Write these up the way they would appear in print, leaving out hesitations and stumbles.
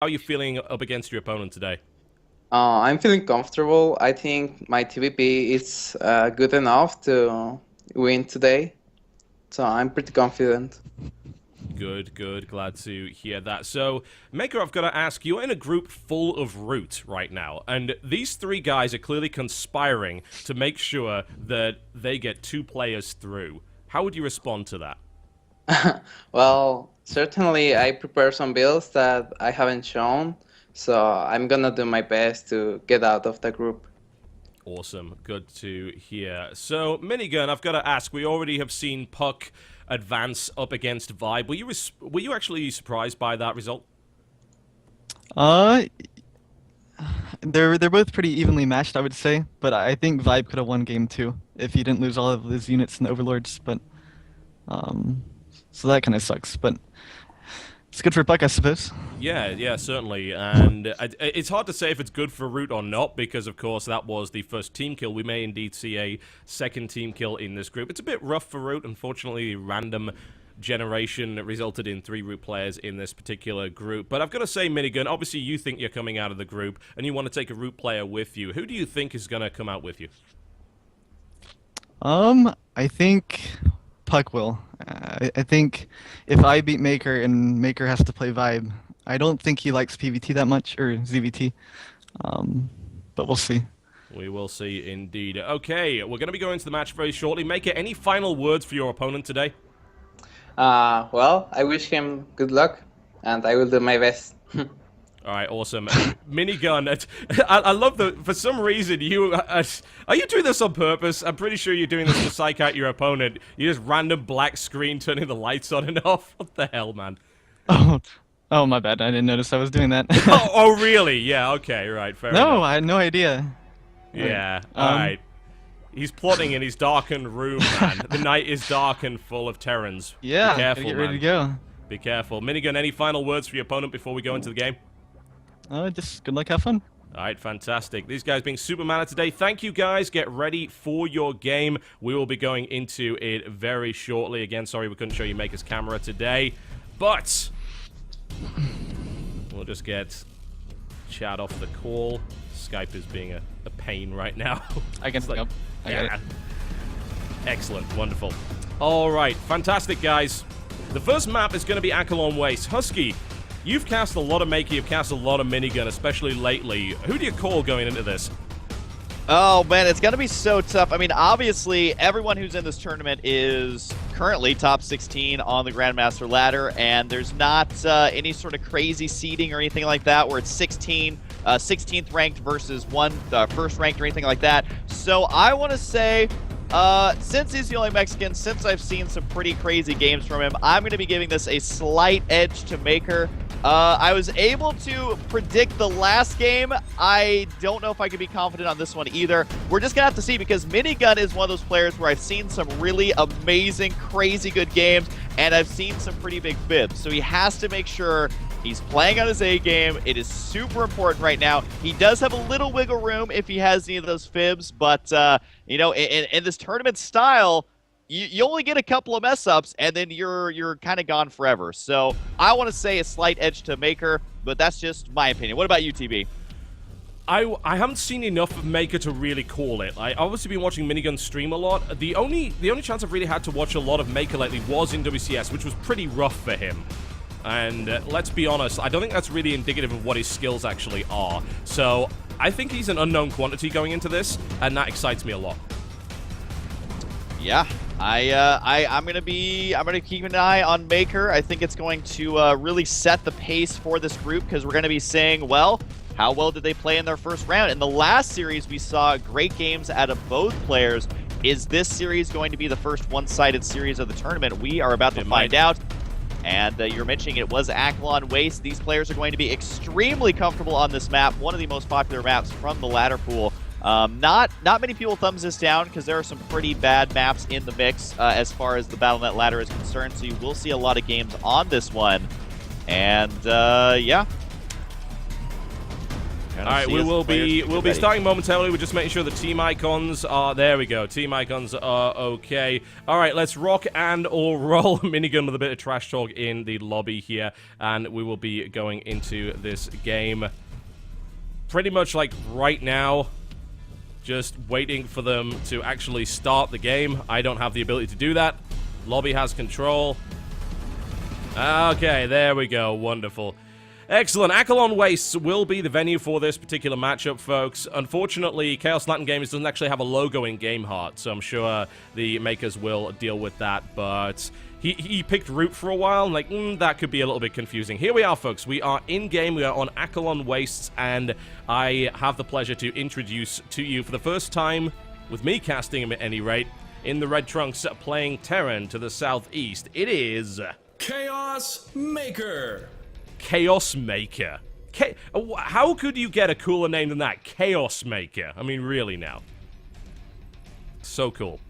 How are you feeling up against your opponent today? I'm feeling comfortable. I think my TVP is good enough to win today, so I'm pretty confident. Good, good. Glad to hear that. So, Maker, I've got to ask, you're in a group full of Root right now, and these three guys are clearly conspiring to make sure that they get two players through. How would you respond to that? Well, certainly I prepare some builds that I haven't shown, so I'm gonna do my best to get out of the group. Awesome. Good to hear. So, Minigun, I've got to ask, we already have seen Puck advance up against Vibe. Were you actually surprised by that result? Uh, they're both pretty evenly matched, I would say, but I think Vibe could have won game two if he didn't lose all of his units and overlords. But um, so that kind of sucks. But it's good for Puck, I suppose. Yeah, certainly. And it's hard to say if it's good for Root or not, because, of course, that was the first team kill. We may indeed see a second team kill in this group. It's a bit rough for Root. Unfortunately, random generation resulted in 3 Root players in this particular group. But I've got to say, Minigun, obviously you think you're coming out of the group, and you want to take a Root player with you. Who do you think is going to come out with you? I think Puck will. I think if I beat Maker and Maker has to play Vibe, I don't think he likes PvT that much, or ZVT. But we'll see. We will see indeed. Okay, we're going to be going to the match very shortly. Maker, any final words for your opponent today? Well, I wish him good luck, and I will do my best. All right, awesome. Minigun, I love that. For some reason, are you doing this on purpose? I'm pretty sure you're doing this to psych out your opponent. You just random black screen turning the lights on and off. What the hell, man? Oh, oh, my bad. I didn't notice I was doing that. Oh, really? Yeah, okay, right, fair enough. No, I had no idea. Yeah, alright. He's plotting in his darkened room, man. The night is dark and full of Terrans. Yeah, Be careful, gotta get man. ready to go. Be careful. Minigun, any final words for your opponent before we go into the game? Just good luck, have fun. Alright, fantastic. These guys being super mana today. Thank you, guys. Get ready for your game. We will be going into it very shortly. Again, sorry we couldn't show you Maker's camera today. But we'll just get chat off the call. Skype is being a pain right now. I can pick up. I got it. Excellent. Wonderful. Alright, fantastic, guys. The first map is going to be Akalon Waste. Husky, you've cast a lot of Maker, you've cast a lot of Minigun, especially lately. Who do you call going into this? Oh, man, it's going to be so tough. I mean, obviously, everyone who's in this tournament is currently top 16 on the Grandmaster ladder, and there's not any sort of crazy seeding or anything like that where it's 16th ranked versus first ranked or anything like that. So I want to say, since he's the only Mexican, since I've seen some pretty crazy games from him, I'm going to be giving this a slight edge to Maker. I was able to predict the last game. I don't know if I can be confident on this one either. We're just going to have to see, because Minigun is one of those players where I've seen some really amazing, crazy good games, and I've seen some pretty big fibs. So he has to make sure he's playing on his A game. It is super important right now. He does have a little wiggle room if he has any of those fibs, but, you know, in this tournament style, you only get a couple of mess ups, and then you're kind of gone forever. So I want to say a slight edge to Maker, but that's just my opinion. What about you, TB? I haven't seen enough of Maker to really call it. I obviously been watching Minigun stream a lot. The only chance I've really had to watch a lot of Maker lately was in WCS, which was pretty rough for him. And let's be honest, I don't think that's really indicative of what his skills actually are. So I think he's an unknown quantity going into this, and that excites me a lot. Yeah, I'm gonna keep an eye on Maker. I think it's going to really set the pace for this group, because we're gonna be saying, well, how well did they play in their first round? In the last series, we saw great games out of both players. Is this series going to be the first one-sided series of the tournament? We are about to find out. And you're mentioning it was Akalon Waste. These players are going to be extremely comfortable on this map, one of the most popular maps from the ladder pool. Not many people thumbs this down, because there are some pretty bad maps in the mix as far as the Battle.net ladder is concerned, so you will see a lot of games on this one. And yeah. All right, we'll be starting momentarily. We're just making sure the team icons are there. We go. Team icons are okay. All right, let's rock and or roll. Minigun with a bit of trash talk in the lobby here, and we will be going into this game pretty much like right now. Just waiting for them to actually start the game. I don't have the ability to do that. Lobby has control. Okay, there we go. Wonderful. Excellent. Akalon Wastes will be the venue for this particular matchup, folks. Unfortunately, Chaos Latin Games doesn't actually have a logo in GameHeart, so I'm sure the makers will deal with that, but he picked Root for a while, and like, that could be a little bit confusing. Here we are, folks. We are in-game. We are on Akalon Wastes, and I have the pleasure to introduce to you for the first time, with me casting him at any rate, in the red trunks playing Terran to the southeast. It is Chaos Maker. Chaos Maker. How could you get a cooler name than that? Chaos Maker. I mean, really now. So cool.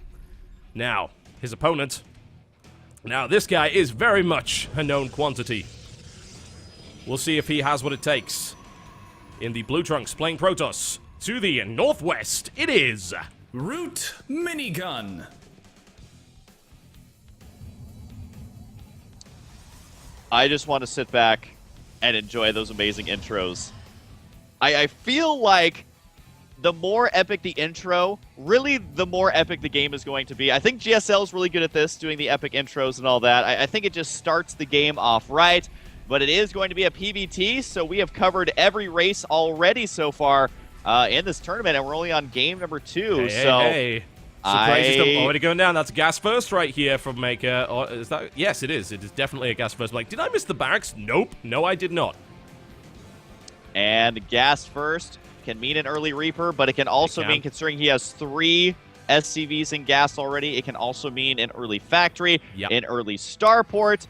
Now, his opponent. Now, this guy is very much a known quantity. We'll see if he has what it takes. In the blue trunks, playing Protoss. To the northwest, it is Root Minigun. I just want to sit back and enjoy those amazing intros. I feel like the more epic the intro, really the more epic the game is going to be. I think GSL is really good at this, doing the epic intros and all that. I think it just starts the game off right, but it is going to be a PvT, so we have covered every race already so far in this tournament, and we're only on game number 2. Hey. Surprise stuff already going down. That's gas first right here from Maker. Or is that? Yes, it is. It is definitely a gas first. Like, did I miss the barracks? Nope. No, I did not. And gas first can mean an early Reaper, but it can also mean, considering he has 3 SCVs in gas already, it can also mean an early factory, an early starport,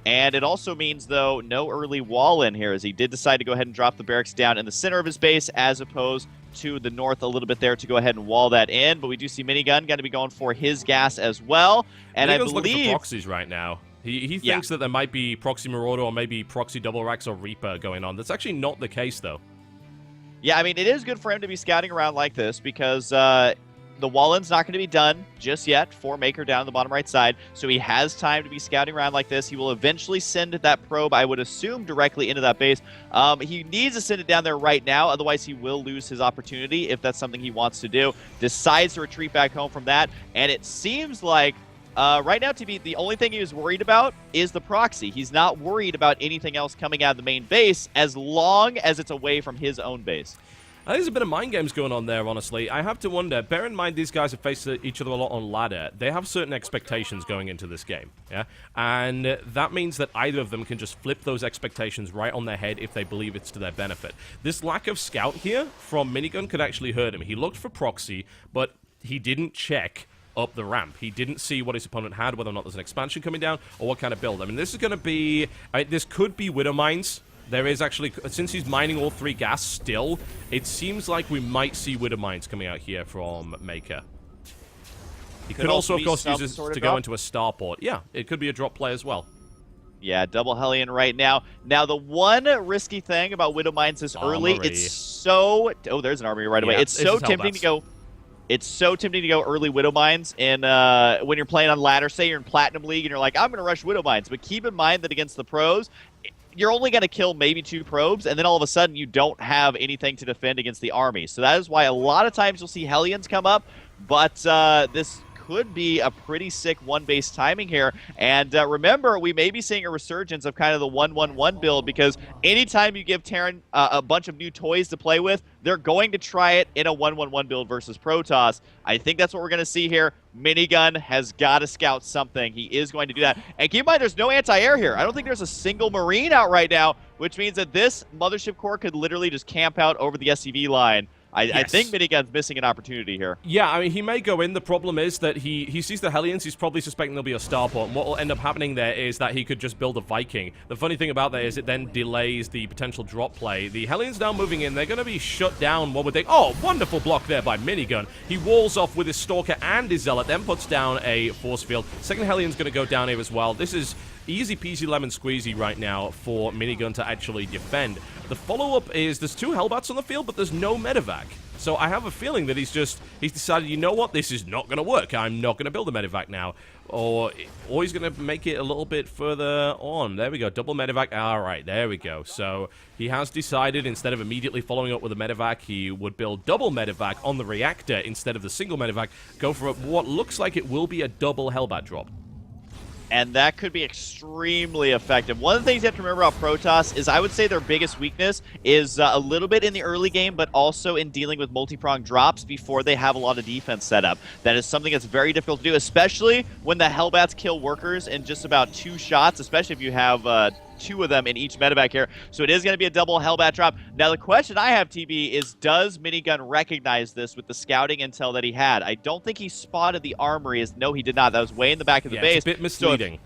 and it also means, though, no early wall in here, as he did decide to go ahead and drop the barracks down in the center of his base, as opposed to the north a little bit there to go ahead and wall that in. But we do see Minigun going to be going for his gas as well. And I believe looking for proxies right now. He thinks that there might be Proxy Marauder or maybe Proxy Double Racks or Reaper going on. That's actually not the case, though. Yeah, I mean, it is good for him to be scouting around like this because the Wallen's not going to be done just yet for Maker down on the bottom right side, so he has time to be scouting around like this. He will eventually send that probe, I would assume, directly into that base. He needs to send it down there right now, otherwise he will lose his opportunity if that's something he wants to do. Decides to retreat back home from that, and it seems like right now, TB, the only thing he was worried about is the proxy. He's not worried about anything else coming out of the main base as long as it's away from his own base. I think there's a bit of mind games going on there, honestly. I have to wonder, bear in mind these guys have faced each other a lot on ladder. They have certain expectations going into this game, yeah? And that means that either of them can just flip those expectations right on their head if they believe it's to their benefit. This lack of scout here from Minigun could actually hurt him. He looked for proxy, but he didn't check up the ramp. He didn't see what his opponent had, whether or not there's an expansion coming down, or what kind of build. I mean, this is going to be... this could be Widow Mines. There is actually, since he's mining all 3 gas still, it seems like we might see Widow Mines coming out here from Maker. He could also, of course, use this to go into a starport. Yeah, it could be a drop play as well. Yeah, double Hellion right now. Now, the one risky thing about Widow Mines this early, it's so... Oh, there's an armory right away. It's so tempting to go... It's so tempting to go early Widow Mines in, when you're playing on ladder. Say you're in Platinum League and you're like, I'm going to rush Widow Mines. But keep in mind that against the pros, you're only going to kill maybe 2 probes, and then all of a sudden you don't have anything to defend against the army. So that is why a lot of times you'll see Hellions come up, but this could be a pretty sick one-base timing here. And remember, we may be seeing a resurgence of kind of the 1-1-1 build, because anytime you give Terran a bunch of new toys to play with, they're going to try it in a 1-1-1 build versus Protoss. I think that's what we're going to see here. Minigun has got to scout something. He is going to do that. And keep in mind, there's no anti-air here. I don't think there's a single Marine out right now, which means that this Mothership Core could literally just camp out over the SCV line. I think Minigun's missing an opportunity here. Yeah, I mean, he may go in. The problem is that he sees the Hellions. He's probably suspecting there'll be a starport. And what will end up happening there is that he could just build a Viking. The funny thing about that is it then delays the potential drop play. The Hellions now moving in. They're going to be shut down. What would they... Oh, wonderful block there by Minigun. He walls off with his Stalker and his Zealot, then puts down a force field. Second Hellion's going to go down here as well. This is easy peasy lemon squeezy right now for Minigun to actually defend. The follow-up is there's 2 Hellbats on the field, but there's no medevac. So I have a feeling that he's decided, you know what, this is not going to work. I'm not going to build a medevac now. Or he's going to make it a little bit further on. There we go, double medevac. All right, there we go. So he has decided, instead of immediately following up with a medevac, he would build double medevac on the reactor instead of the single medevac. Go for what looks like it will be a double Hellbat drop. And that could be extremely effective. One of the things you have to remember about Protoss is I would say their biggest weakness is a little bit in the early game, but also in dealing with multi-pronged drops before they have a lot of defense set up. That is something that's very difficult to do, especially when the Hellbats kill workers in just about 2 shots, especially if you have 2 of them in each medevac here. So it is going to be a double Hellbat drop. Now the question I have, TB, is does Minigun recognize this with the scouting intel that he had? I don't think he spotted the armory. No, he did not. That was way in the back of the base. It's a bit misleading.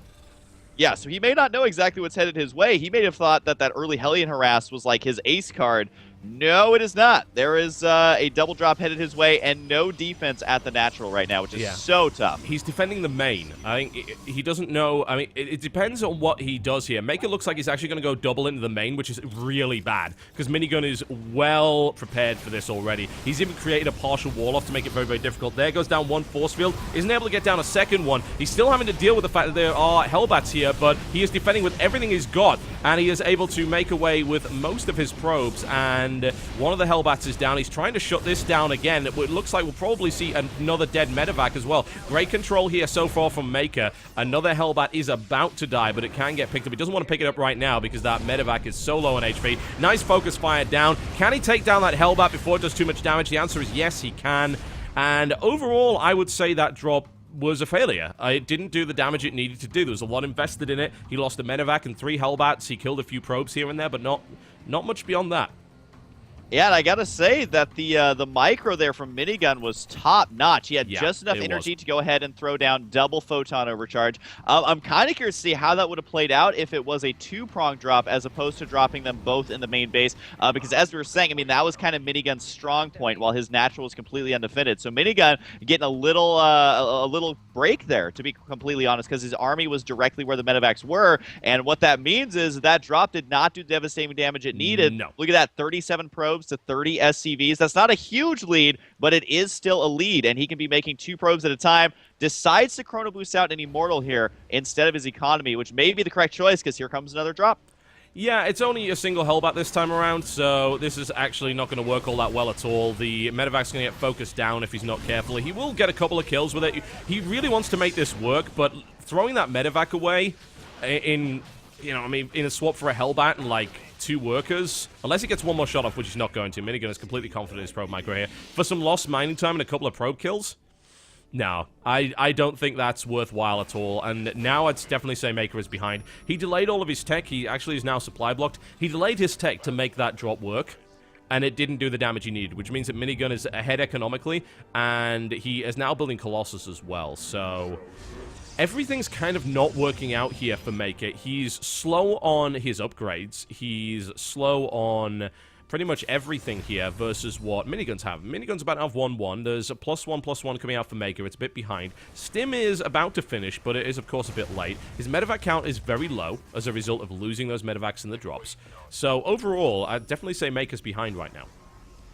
So he may not know exactly what's headed his way. He may have thought that early Hellion Harass was like his ace card. No, it is not. There is a double drop headed his way and no defense at the natural right now, which is so tough. He's defending the main. I think he doesn't know. I mean, it depends on what he does here. Maker looks like he's actually going to go double into the main, which is really bad because Minigun is well prepared for this already. He's even created a partial wall off to make it very, very difficult. There goes down 1 force field. Isn't able to get down a second one. He's still having to deal with the fact that there are Hellbats here, but he is defending with everything he's got, and he is able to make away with most of his probes, and one of the Hellbats is down. He's trying to shut this down again. It looks like we'll probably see another dead medevac as well. Great control here so far from Maker. Another Hellbat is about to die, but it can get picked up. He doesn't want to pick it up right now because that medevac is so low on HP. Nice focus fire down. Can he take down that Hellbat before it does too much damage? The answer is yes, he can. And overall, I would say that drop was a failure. It didn't do the damage it needed to do. There was a lot invested in it. He lost a medevac and 3 Hellbats. He killed a few probes here and there, but not much beyond that. Yeah, and I gotta say that the micro there from Minigun was top notch. He had just enough energy to go ahead and throw down double photon overcharge. I'm kind of curious to see how that would have played out if it was a 2-prong drop as opposed to dropping them both in the main base. Because as we were saying, I mean, that was kind of Minigun's strong point while his natural was completely undefended. So Minigun getting a little break there, to be completely honest, because his army was directly where the medevacs were. And what that means is that drop did not do the devastating damage it needed. No. Look at that, 37 probes to 30 SCVs. That's not a huge lead, but it is still a lead, and he can be making 2 probes at a time. Decides to chrono boost out an Immortal here instead of his economy, which may be the correct choice because here comes another drop. Yeah, it's only a single Hellbat this time around, so this is actually not going to work all that well at all. The medevac's going to get focused down if he's not careful. He will get a couple of kills with it. He really wants to make this work, but throwing that medevac away in a swap for a Hellbat and like 2 workers, unless he gets 1 more shot off, which he's not going to. Minigun is completely confident in his probe micro here. For some lost mining time and a couple of probe kills, no, I don't think that's worthwhile at all, and now I'd definitely say Maker is behind. He delayed all of his tech. He actually is now supply blocked. He delayed his tech to make that drop work, and it didn't do the damage he needed, which means that Minigun is ahead economically, and he is now building Colossus as well, so everything's kind of not working out here for Maker. He's slow on his upgrades. He's slow on pretty much everything here versus what Miniguns have. Minigun's about to have 1-1. There's a +1/+1 coming out for Maker. It's a bit behind. Stim is about to finish, but it is, of course, a bit late. His medevac count is very low as a result of losing those medevacs in the drops. So overall, I'd definitely say Maker's behind right now.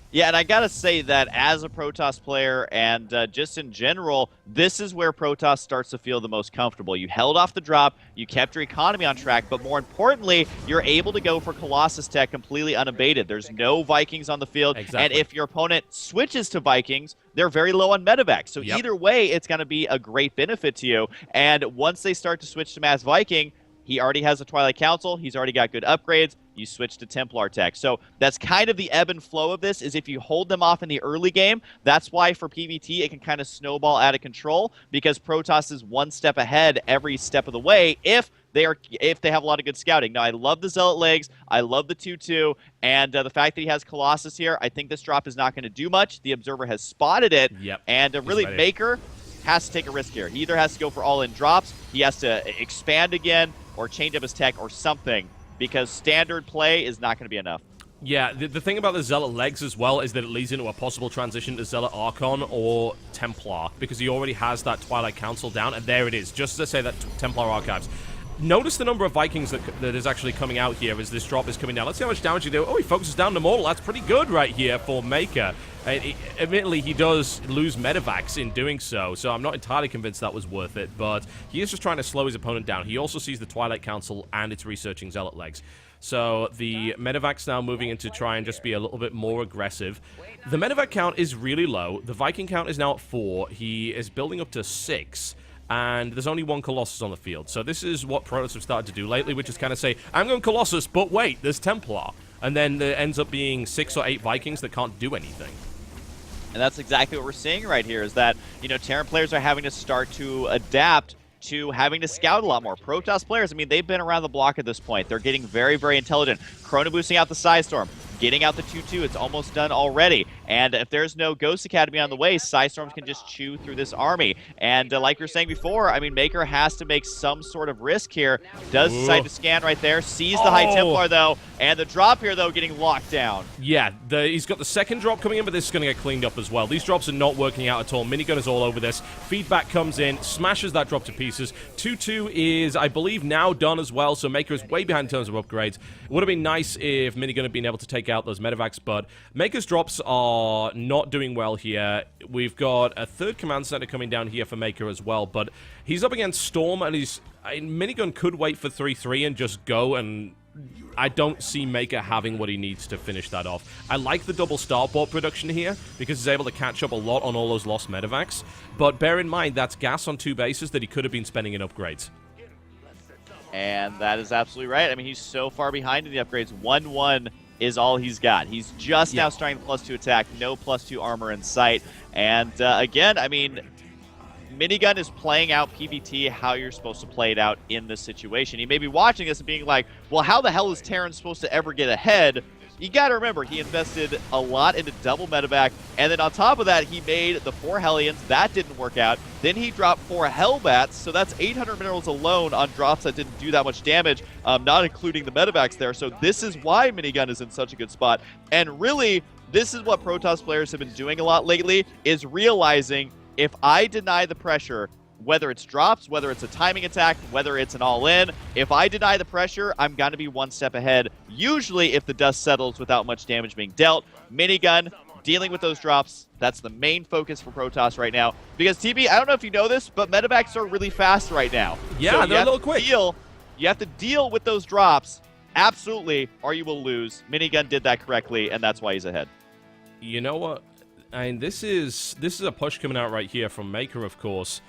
Yeah, and I gotta say that as a Protoss player and just in general, this is where Protoss starts to feel the most comfortable. You held off the drop, you kept your economy on track, but more importantly, you're able to go for Colossus tech completely unabated. There's no Vikings on the field, and if your opponent switches to Vikings, they're very low on medevac. So either way, it's gonna be a great benefit to you. And once they start to switch to Mass Viking, he already has a Twilight Council. He's already got good upgrades. You switch to Templar tech. So that's kind of the ebb and flow of this, is if you hold them off in the early game, that's why for PvT it can kind of snowball out of control, because Protoss is 1 step ahead every step of the way if they have a lot of good scouting. Now, I love the Zealot legs. I love the 2-2. And the fact that he has Colossus here, I think this drop is not going to do much. The Observer has spotted it. Yep. And really, Maker has to take a risk here. He either has to go for all-in drops, he has to expand again, or change up his tech or something, because standard play is not going to be enough. Yeah, the thing about the Zealot legs as well is that it leads into a possible transition to Zealot Archon or Templar, because he already has that Twilight Council down, and there it is, just as I say, that Templar Archives. notice the number of Vikings that is actually coming out here as this drop is coming down. Let's see how much damage he do. Oh, he focuses down the Mortal. That's pretty good right here for Maker. Admittedly, he does lose Medivacs in doing so, so I'm not entirely convinced that was worth it, but he is just trying to slow his opponent down. He also sees the Twilight Council, and it's researching Zealot legs. So the Medivac's now moving in to try and just be a little bit more aggressive. The Medivac count is really low. The Viking count is now at 4. He is building up to 6. And there's only one Colossus on the field. So this is what Protoss have started to do lately, which is kind of say, I'm going Colossus, but wait, there's Templar. And then there ends up being 6 or 8 Vikings that can't do anything. And that's exactly what we're seeing right here, is that, you know, Terran players are having to start to adapt to having to scout a lot more. Protoss players, I mean, they've been around the block at this point. They're getting very, very intelligent. Chrono boosting out the Psystorm, getting out the 2-2. It's almost done already. And if there's no Ghost Academy on the way, Psystorms can just chew through this army. And like we were saying before, I mean, Maker has to make some sort of risk here. Does decide to scan right there. Sees the High Templar, though. And the drop here, though, getting locked down. Yeah, he's got the second drop coming in, but this is going to get cleaned up as well. These drops are not working out at all. Minigun is all over this. Feedback comes in, smashes that drop to pieces. 2-2 is, I believe, now done as well, so Maker is way behind in terms of upgrades. It would have been nice if Minigun had been able to take out those Medivacs, but Maker's drops are not doing well here. We've got a third command center coming down here for Maker as well, but he's up against Storm, and Minigun could wait for 3-3 and just go, and I don't see Maker having what he needs to finish that off. I like the double starport production here because he's able to catch up a lot on all those lost Medivacs, but bear in mind that's gas on 2 bases that he could have been spending in upgrades. And that is absolutely right. I mean, he's so far behind in the upgrades. 1-1 is all he's got. He's just now starting the +2 attack, no +2 armor in sight. And again, I mean, Minigun is playing out PvT how you're supposed to play it out in this situation. You may be watching this and being like, well, how the hell is Terran supposed to ever get ahead? You got to remember, he invested a lot into double medevac, and then on top of that, he made the 4 Hellions. That didn't work out. Then he dropped 4 Hellbats, so that's 800 minerals alone on drops that didn't do that much damage, not including the medevacs there. So this is why Minigun is in such a good spot. And really, this is what Protoss players have been doing a lot lately, is realizing if I deny the pressure, whether it's drops, whether it's a timing attack, whether it's an all-in, if I deny the pressure, I'm going to be one step ahead, usually if the dust settles without much damage being dealt. Minigun, dealing with those drops, that's the main focus for Protoss right now. Because, TB, I don't know if you know this, but medevacs are really fast right now. Yeah, so they're a little quick. You have to deal with those drops, absolutely, or you will lose. Minigun did that correctly, and that's why he's ahead. You know what? I mean, this is a push coming out right here from Maker, of course.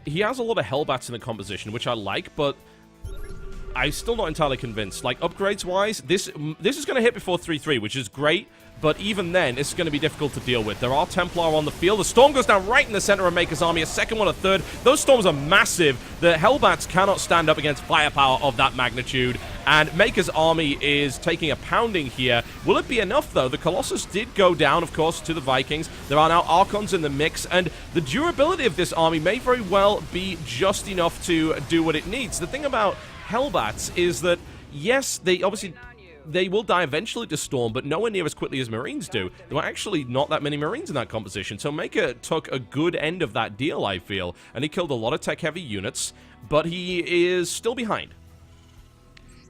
He has a lot of Hellbats in the composition, which I like, but I'm still not entirely convinced. Like, upgrades-wise, this is going to hit before 3-3, which is great, but even then, it's going to be difficult to deal with. There are Templar on the field. The Storm goes down right in the center of Maker's army, a second one, a third. Those Storms are massive. The Hellbats cannot stand up against firepower of that magnitude, and Maker's army is taking a pounding here. Will it be enough, though? The Colossus did go down, of course, to the Vikings. There are now Archons in the mix, and the durability of this army may very well be just enough to do what it needs. The thing about Hellbats is that, yes, they will die eventually to Storm, but nowhere near as quickly as Marines do. There were actually not that many Marines in that composition, so Maker took a good end of that deal, I feel, and he killed a lot of tech-heavy units, but he is still behind.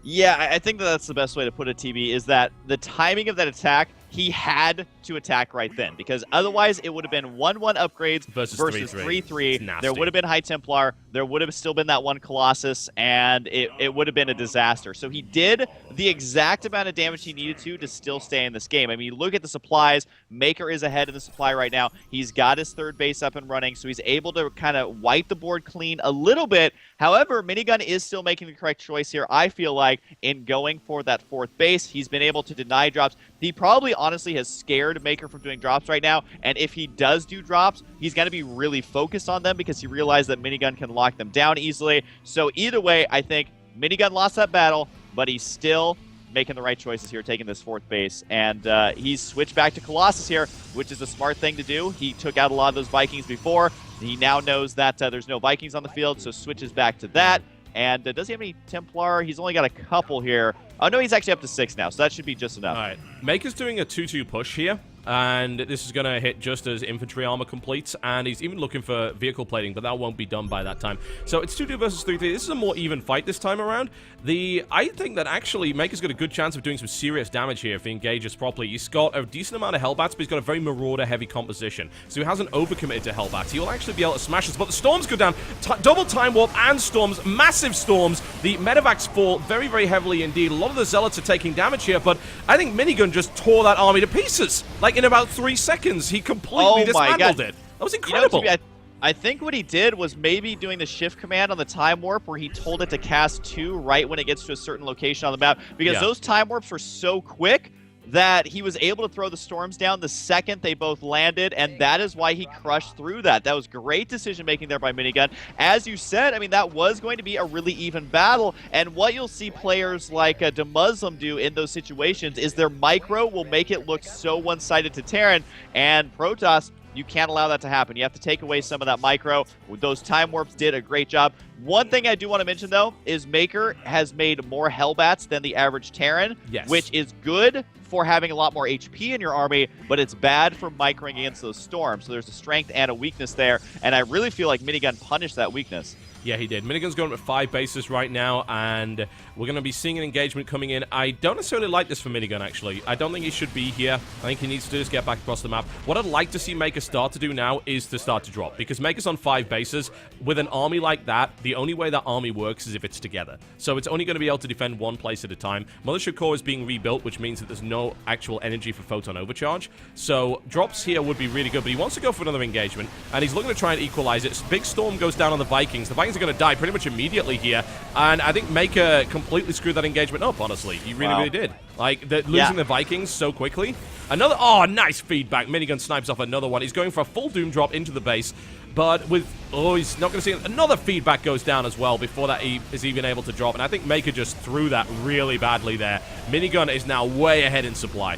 Yeah, I think that's the best way to put it, TB, is that the timing of that attack, he had to attack right then, because otherwise it would have been 1-1 upgrades versus 3-3. There would have been High Templar, there would have still been that one Colossus, and it would have been a disaster. So he did the exact amount of damage he needed to still stay in this game. I mean, look at the supplies. Maker is ahead in the supply right now. He's got his third base up and running, so he's able to kind of wipe the board clean a little bit. However, Minigun is still making the correct choice here, I feel like, in going for that 4th base. He's been able to deny drops. He probably honestly has scared Maker from doing drops right now, and if he does do drops, he's going to be really focused on them because he realized that Minigun can lock them down easily. So either way, I think Minigun lost that battle, but he's still making the right choices here, taking this 4th base, and he's switched back to Colossus here, which is a smart thing to do. He took out a lot of those Vikings before. He now knows that there's no Vikings on the field, so switches back to that. And does he have any Templar? He's only got a couple here. Oh, no, he's actually up to 6 now, so that should be just enough. All right. Maker's doing a 2-2 push here. And this is going to hit just as infantry armor completes, and he's even looking for vehicle plating, but that won't be done by that time. So it's 2-2 versus 3-3. This is a more even fight this time around. I think that actually Maker's got a good chance of doing some serious damage here if he engages properly. He's got a decent amount of Hellbats, but he's got a very Marauder-heavy composition. So he hasn't overcommitted to Hellbats. He will actually be able to smash this, but the Storms go down. Double Time Warp and Storms, massive Storms. The Medevacs fall very, very heavily indeed. A lot of the Zealots are taking damage here, but I think Minigun just tore that army to pieces. Like, in about 3 seconds, he completely dismantled it. That was incredible. You know, I think what he did was maybe doing the shift command on the time warp where he told it to cast 2 right when it gets to a certain location on the map, because those time warps were so quick that he was able to throw the storms down the second they both landed, and that is why he crushed through that. That was great decision-making there by Minigun. As you said, I mean, that was going to be a really even battle, and what you'll see players like Muslim do in those situations is their micro will make it look so one-sided to Terran, and Protoss, you can't allow that to happen. You have to take away some of that micro. Those time warps did a great job. One thing I do want to mention, though, is Maker has made more Hellbats than the average Terran, which is good for having a lot more HP in your army, but it's bad for microing against those storms. So there's a strength and a weakness there, and I really feel like Minigun punished that weakness. Yeah, he did. Minigun's going with 5 bases right now, and we're going to be seeing an engagement coming in. I don't necessarily like this for Minigun, actually. I don't think he should be here. I think he needs to just get back across the map. What I'd like to see Maker start to do now is to start to drop, because Maker's on 5 bases. With an army like that, the only way that army works is if it's together. So it's only going to be able to defend one place at a time. Mothership Core is being rebuilt, which means that there's no actual energy for Photon Overcharge. So drops here would be really good, but he wants to go for another engagement, and he's looking to try and equalize it. Big Storm goes down on the Vikings. The Vikings are going to die pretty much immediately here, and I think Maker completely screwed that engagement up, honestly. He really did. Like, losing the Vikings so quickly. Another, nice feedback. Minigun snipes off another one. He's going for a full Doom drop into the base, but with, he's not going to see it. Another feedback goes down as well before that he is even able to drop, and I think Maker just threw that really badly there. Minigun is now way ahead in supply.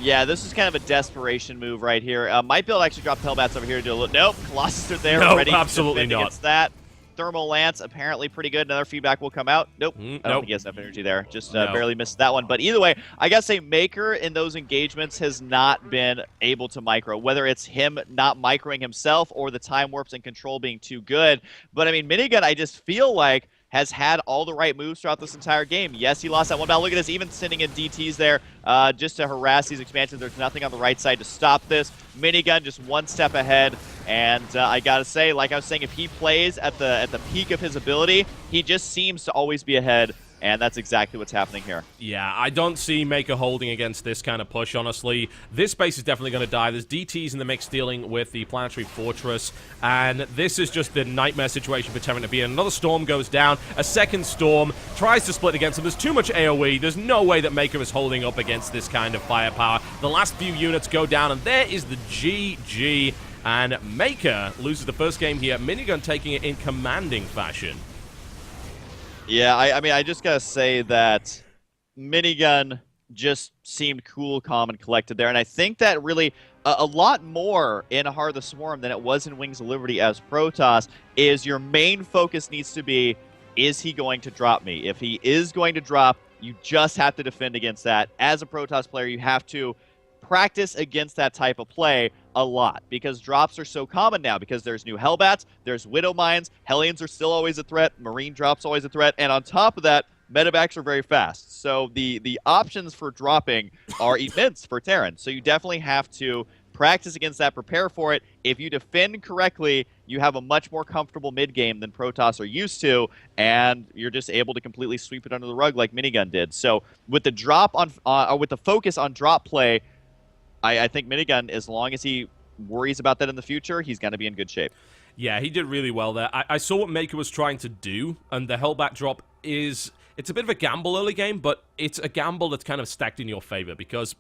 Yeah, this is kind of a desperation move right here. Might be able to actually drop Hellbats over here to do a little... Nope, Colossus are there ready to defend against that. Thermal Lance, apparently pretty good. Another feedback will come out. Nope. I don't think he has enough energy there. Just barely missed that one. But either way, I gotta say Maker in those engagements has not been able to micro, whether it's him not microing himself or the time warps and control being too good. But I mean, Minigun, I just feel like has had all the right moves throughout this entire game. Yes, he lost that one battle. Look at this, even sending in DTs there just to harass these expansions. There's nothing on the right side to stop this. Minigun just one step ahead, and I gotta say, like I was saying, if he plays at the peak of his ability, he just seems to always be ahead. And that's exactly what's happening here. Yeah, I don't see Maker holding against this kind of push, honestly. This base is definitely going to die. There's DTs in the mix dealing with the Planetary Fortress, and this is just the nightmare situation for Terran to be in. Another Storm goes down. A second Storm tries to split against him. There's too much AoE. There's no way that Maker is holding up against this kind of firepower. The last few units go down, and there is the GG. And Maker loses the first game here. Minigun taking it in commanding fashion. Yeah, I mean, I just gotta say that Minigun just seemed cool, calm, and collected there. And I think that really a lot more in Heart of the Swarm than it was in Wings of Liberty as Protoss is your main focus needs to be, is he going to drop me? If he is going to drop, you just have to defend against that. As a Protoss player, you have to practice against that type of play a lot, because drops are so common now, because there's new Hellbats, there's Widow Mines, Hellions are still always a threat, Marine drops always a threat, and on top of that, Medevacs are very fast. So the options for dropping are immense for Terran. So you definitely have to practice against that, prepare for it. If you defend correctly, you have a much more comfortable mid-game than Protoss are used to, and you're just able to completely sweep it under the rug like Minigun did. So with the drop on, with the focus on drop play, I think Minigun, as long as he worries about that in the future, he's going to be in good shape. Yeah, he did really well there. I saw what Maker was trying to do, and the Hellbat drop is... It's a bit of a gamble early game, but it's a gamble that's kind of stacked in your favor, because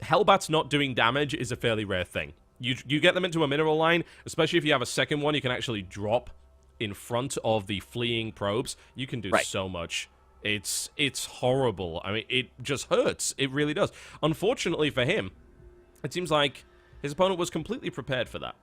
Hellbats not doing damage is a fairly rare thing. You get them into a mineral line, especially if you have a second one, you can actually drop in front of the fleeing probes. You can do so much. It's horrible. I mean, it just hurts. It really does. Unfortunately for him, it seems like his opponent was completely prepared for that.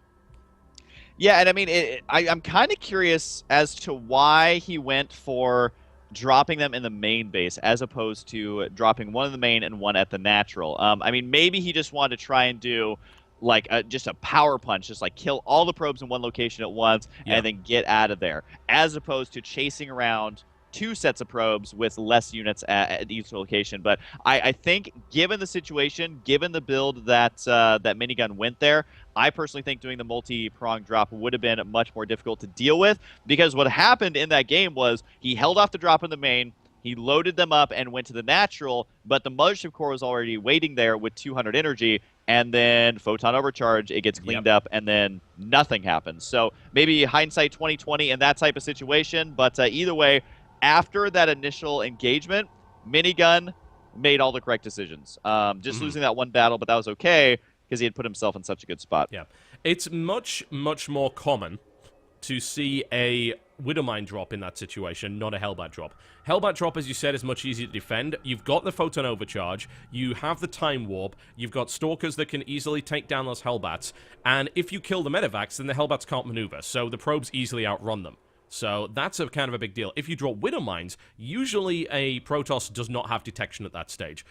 Yeah, and I mean, I'm kind of curious as to why he went for dropping them in the main base as opposed to dropping one in the main and one at the natural. I mean, maybe he just wanted to try and do like just a power punch, just like kill all the probes in one location at once and then get out of there, as opposed to chasing around 2 sets of probes with less units at each location. But I think, given the situation, given the build that that Minigun went there, I personally think doing the multi-prong drop would have been much more difficult to deal with, because what happened in that game was he held off the drop in the main, he loaded them up and went to the natural, but the Mothership Core was already waiting there with 200 energy, and then Photon Overcharge, it gets cleaned up, and then nothing happens. So maybe hindsight 2020 in that type of situation, but either way, after that initial engagement, Minigun made all the correct decisions. Just losing that one battle, but that was okay because he had put himself in such a good spot. Yeah. It's much, much more common to see a Widowmine drop in that situation, not a Hellbat drop. Hellbat drop, as you said, is much easier to defend. You've got the Photon Overcharge, you have the Time Warp, you've got Stalkers that can easily take down those Hellbats, and if you kill the Medivacs, then the Hellbats can't maneuver, so the probes easily outrun them. So that's a kind of a big deal. If you drop Widowmines, usually a Protoss does not have detection at that stage.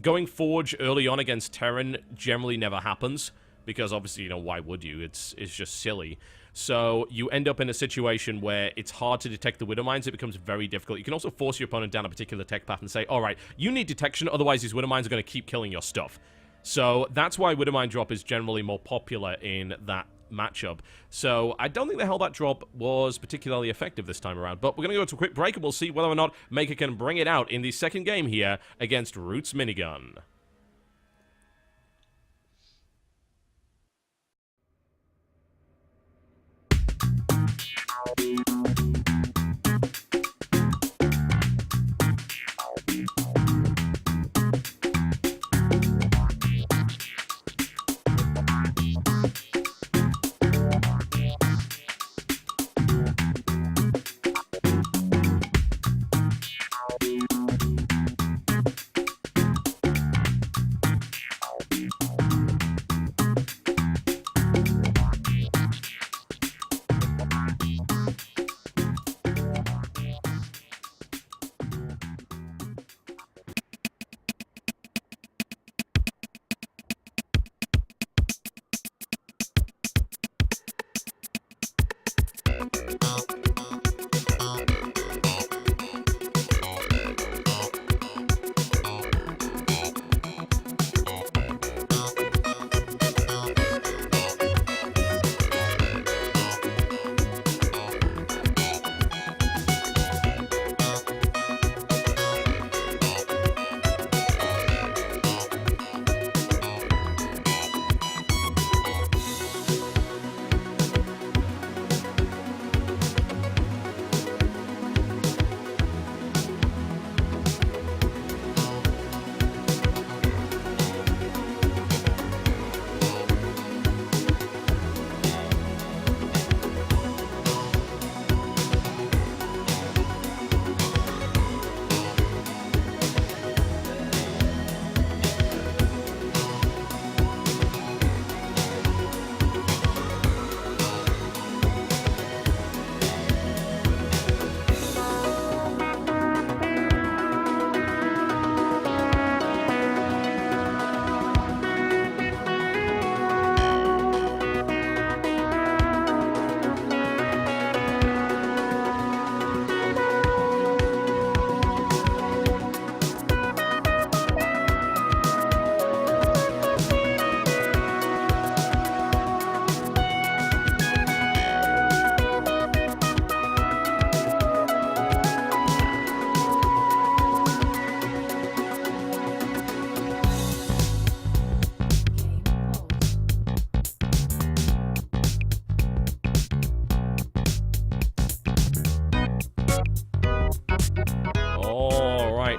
Going Forge early on against Terran generally never happens, because obviously, you know, why would you? It's just silly. So you end up in a situation where it's hard to detect the Widowmines. It becomes very difficult. You can also force your opponent down a particular tech path and say, all right, you need detection, otherwise these Widowmines are going to keep killing your stuff. So that's why Widowmine drop is generally more popular in that matchup. So I don't think the Hellbat drop was particularly effective this time around, but we're going to go to a quick break and we'll see whether or not Maker can bring it out in the second game here against Roots Minigun.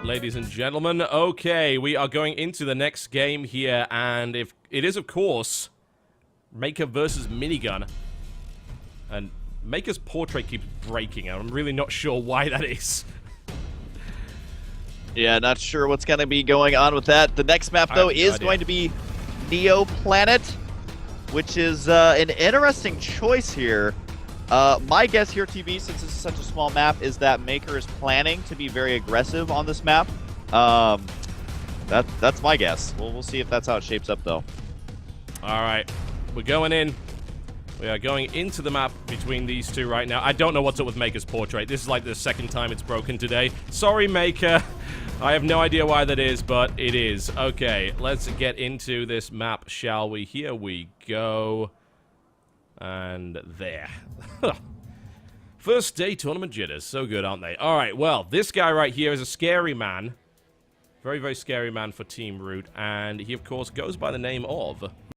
Ladies and gentlemen, okay, we are going into the next game here, and if it is, of course, Maker versus Minigun, and Maker's portrait keeps breaking, and I'm really not sure why that is. Yeah, not sure what's going to be going on with that. The next map, though, is going to be Neo Planet, which is an interesting choice here. My guess here, TB, since this is such a small map, is that Maker is planning to be very aggressive on this map. That's my guess. We'll see if that's how it shapes up, though. All right, we're going in. We are going into the map between these two right now. I don't know what's up with Maker's portrait. This is like the second time it's broken today. Sorry, Maker. I have no idea why that is, but it is. Okay, let's get into this map, shall we? Here we go. And there. First day tournament jitters. So good, aren't they? All right, well, this guy right here is a scary man. Very, very scary man for Team Root. And he, of course, goes by the name of